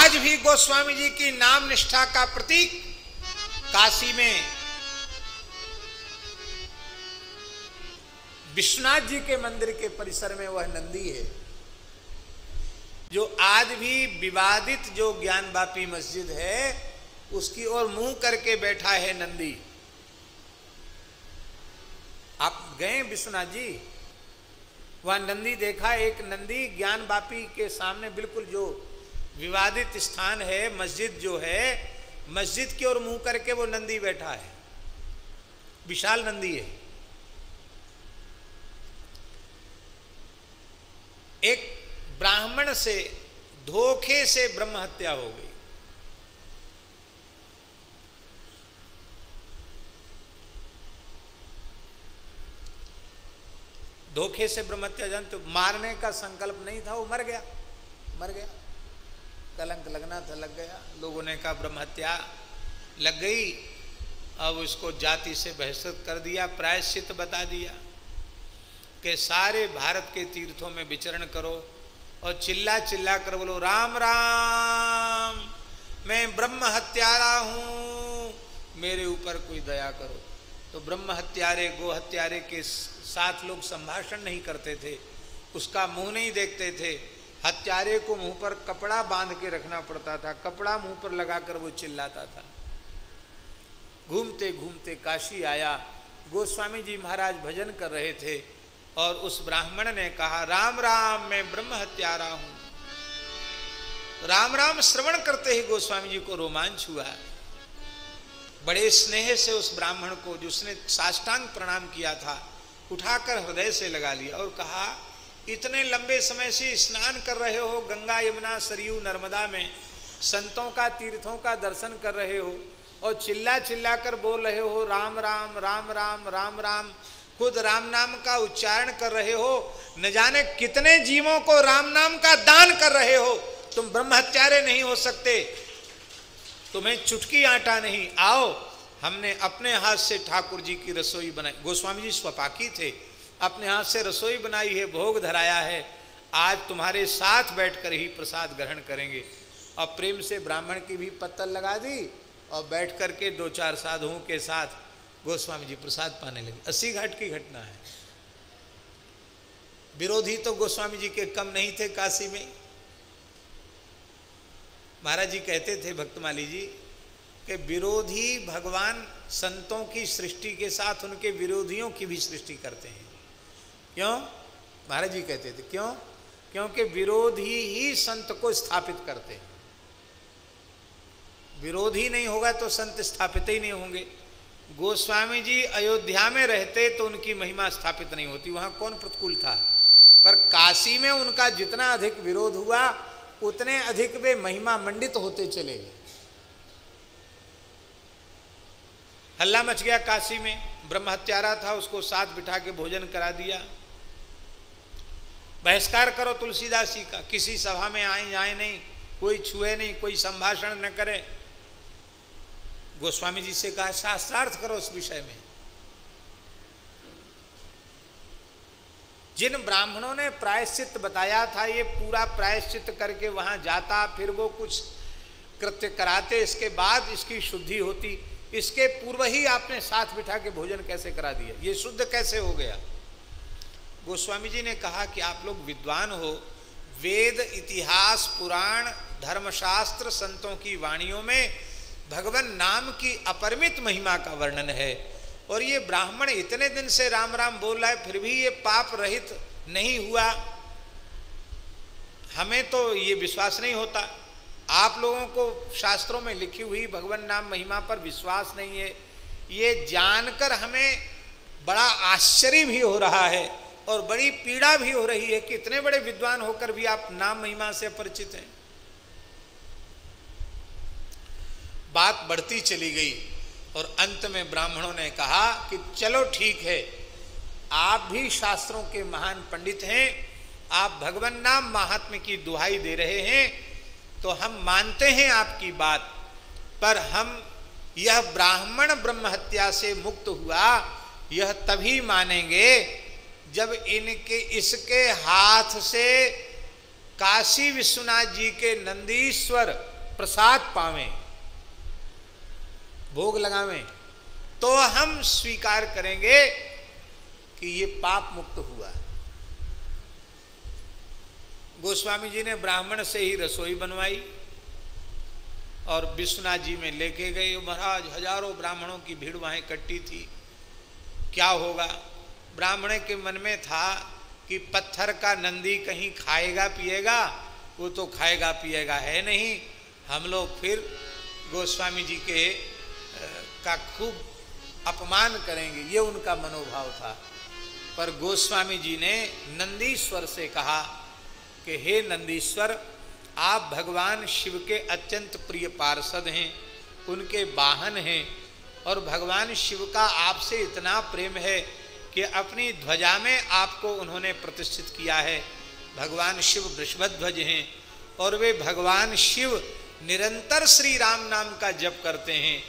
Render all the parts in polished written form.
आज भी गोस्वामी जी की नाम निष्ठा का प्रतीक काशी में विश्वनाथ जी के मंदिर के परिसर में वह नंदी है, जो आज भी विवादित जो ज्ञानवापी मस्जिद है उसकी ओर मुंह करके बैठा है नंदी। आप गए विश्वनाथ जी, वहां नंदी देखा, एक नंदी ज्ञानवापी के सामने बिल्कुल जो विवादित स्थान है, मस्जिद जो है, मस्जिद की ओर मुंह करके वो नंदी बैठा है, विशाल नंदी है। एक ब्राह्मण से धोखे से ब्रह्म हत्या हो गई। धोखे से ब्रह्म हत्या, जान तो मारने का संकल्प नहीं था, वो मर गया, मर गया, कलंक लगना था, लग गया। लोगों ने कहा ब्रह्म हत्या लग गई, अब उसको जाति से बहिष्कृत कर दिया, प्रायश्चित बता दिया कि सारे भारत के तीर्थों में विचरण करो और चिल्ला चिल्ला कर बोलो राम राम, मैं ब्रह्म हत्यारा हूं, मेरे ऊपर कोई दया करो। तो ब्रह्म हत्यारे गो हत्यारे के साथ लोग संभाषण नहीं करते थे, उसका मुंह नहीं देखते थे, हत्यारे को मुंह पर कपड़ा बांध के रखना पड़ता था, कपड़ा मुंह पर लगाकर वो चिल्लाता था। घूमते घूमते काशी आया, गोस्वामी जी महाराज भजन कर रहे थे और उस ब्राह्मण ने कहा राम राम, मैं ब्रह्म हत्यारा हूं। राम राम श्रवण करते ही गोस्वामी जी को रोमांच हुआ। बड़े स्नेह से उस ब्राह्मण को, जिसने साष्टांग प्रणाम किया था, उठाकर हृदय से लगा लिया और कहा इतने लंबे समय से स्नान कर रहे हो गंगा यमुना सरयू नर्मदा में, संतों का तीर्थों का दर्शन कर रहे हो और चिल्ला चिल्ला कर बोल रहे हो राम राम राम राम राम राम, खुद राम नाम का उच्चारण कर रहे हो, न जाने कितने जीवों को राम नाम का दान कर रहे हो, तुम ब्रह्म हत्यारे नहीं हो सकते, तुम्हें चुटकी आटा नहीं। आओ, हमने अपने हाथ से ठाकुर जी की रसोई बनाई, गोस्वामी जी स्वपाकी थे, अपने हाथ से रसोई बनाई है, भोग धराया है, आज तुम्हारे साथ बैठकर ही प्रसाद ग्रहण करेंगे। और प्रेम से ब्राह्मण की भी पत्तल लगा दी और बैठ करके दो चार साधुओं के साथ गोस्वामी जी प्रसाद पाने लगे। 80 घाट की घटना है। विरोधी तो गोस्वामी जी के कम नहीं थे काशी में। महाराज जी कहते थे भक्तमाली जी कि विरोधी भगवान संतों की सृष्टि के साथ उनके विरोधियों की भी सृष्टि करते हैं। क्यों? महाराज जी कहते थे क्यों? क्योंकि विरोधी ही संत को स्थापित करते हैं। विरोधी नहीं होगा तो संत स्थापित ही नहीं होंगे। गोस्वामी जी अयोध्या में रहते तो उनकी महिमा स्थापित नहीं होती, वहां कौन प्रतिकूल था। पर काशी में उनका जितना अधिक विरोध हुआ उतने अधिक वे महिमा मंडित होते चले गए। हल्ला मच गया काशी में, ब्रह्म हत्यारा था, उसको साथ बिठा के भोजन करा दिया। बहिष्कार करो तुलसीदास जी का, किसी सभा में आए जाए नहीं, कोई छुए नहीं, कोई संभाषण न करे। गोस्वामी जी से कहा शास्त्रार्थ करो उस विषय में। जिन ब्राह्मणों ने प्रायश्चित बताया था, ये पूरा प्रायश्चित करके वहां जाता, फिर वो कुछ कृत्य कराते, इसके बाद इसकी शुद्धि होती, इसके पूर्व ही आपने साथ बिठा के भोजन कैसे करा दिया, ये शुद्ध कैसे हो गया। गोस्वामी जी ने कहा कि आप लोग विद्वान हो, वेद इतिहास पुराण धर्मशास्त्र संतों की वाणियों में भगवान नाम की अपरिमित महिमा का वर्णन है, और ये ब्राह्मण इतने दिन से राम राम बोल रहा है, फिर भी ये पाप रहित नहीं हुआ, हमें तो ये विश्वास नहीं होता। आप लोगों को शास्त्रों में लिखी हुई भगवान नाम महिमा पर विश्वास नहीं है, ये जानकर हमें बड़ा आश्चर्य भी हो रहा है और बड़ी पीड़ा भी हो रही है कि इतने बड़े विद्वान होकर भी आप नाम महिमा से अपरिचित हैं। बात बढ़ती चली गई और अंत में ब्राह्मणों ने कहा कि चलो ठीक है, आप भी शास्त्रों के महान पंडित हैं, आप भगवान नाम महात्म्य की दुहाई दे रहे हैं, तो हम मानते हैं आपकी बात, पर हम यह ब्राह्मण ब्रह्म हत्या से मुक्त हुआ यह तभी मानेंगे जब इसके हाथ से काशी विश्वनाथ जी के नंदीश्वर प्रसाद पावें, भोग लगावें, तो हम स्वीकार करेंगे कि ये पाप मुक्त हुआ। गोस्वामी जी ने ब्राह्मण से ही रसोई बनवाई और विश्वनाथ जी में लेके गए। महाराज हजारों ब्राह्मणों की भीड़ वहाँ इकट्ठी थी। क्या होगा? ब्राह्मण के मन में था कि पत्थर का नंदी कहीं खाएगा पिएगा, वो तो खाएगा पिएगा है नहीं, हम लोग फिर गोस्वामी जी के का खूब अपमान करेंगे, ये उनका मनोभाव था। पर गोस्वामी जी ने नंदीश्वर से कहा कि हे नंदीश्वर, आप भगवान शिव के अत्यंत प्रिय पार्षद हैं, उनके वाहन हैं, और भगवान शिव का आपसे इतना प्रेम है कि अपनी ध्वजा में आपको उन्होंने प्रतिष्ठित किया है। भगवान शिव वृषभध्वज हैं और वे भगवान शिव निरंतर श्री राम नाम का जप करते हैं,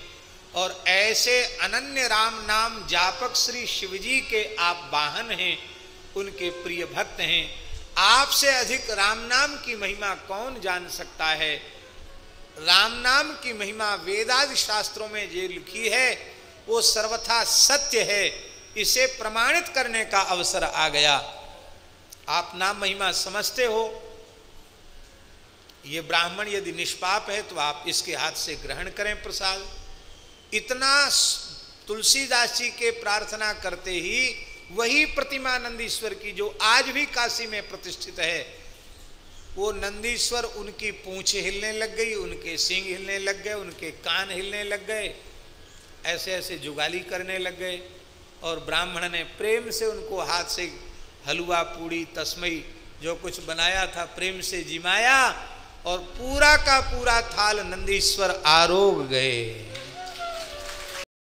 और ऐसे अनन्य राम नाम जापक श्री शिवजी के आप वाहन हैं, उनके प्रिय भक्त हैं। आपसे अधिक राम नाम की महिमा कौन जान सकता है? राम नाम की महिमा वेदादि शास्त्रों में जो लिखी है वो सर्वथा सत्य है, इसे प्रमाणित करने का अवसर आ गया। आप नाम महिमा समझते हो, ये ब्राह्मण यदि निष्पाप है तो आप इसके हाथ से ग्रहण करें प्रसाद। इतना तुलसीदास जी के प्रार्थना करते ही वही प्रतिमा नंदीश्वर की जो आज भी काशी में प्रतिष्ठित है, वो नंदीश्वर उनकी पूंछ हिलने लग गई, उनके सींग हिलने लग गए, उनके कान हिलने लग गए, ऐसे ऐसे जुगाली करने लग गए। और ब्राह्मण ने प्रेम से उनको हाथ से हलवा पूड़ी तस्मई जो कुछ बनाया था प्रेम से जिमाया, और पूरा का पूरा थाल नंदीश्वर आरोग गए।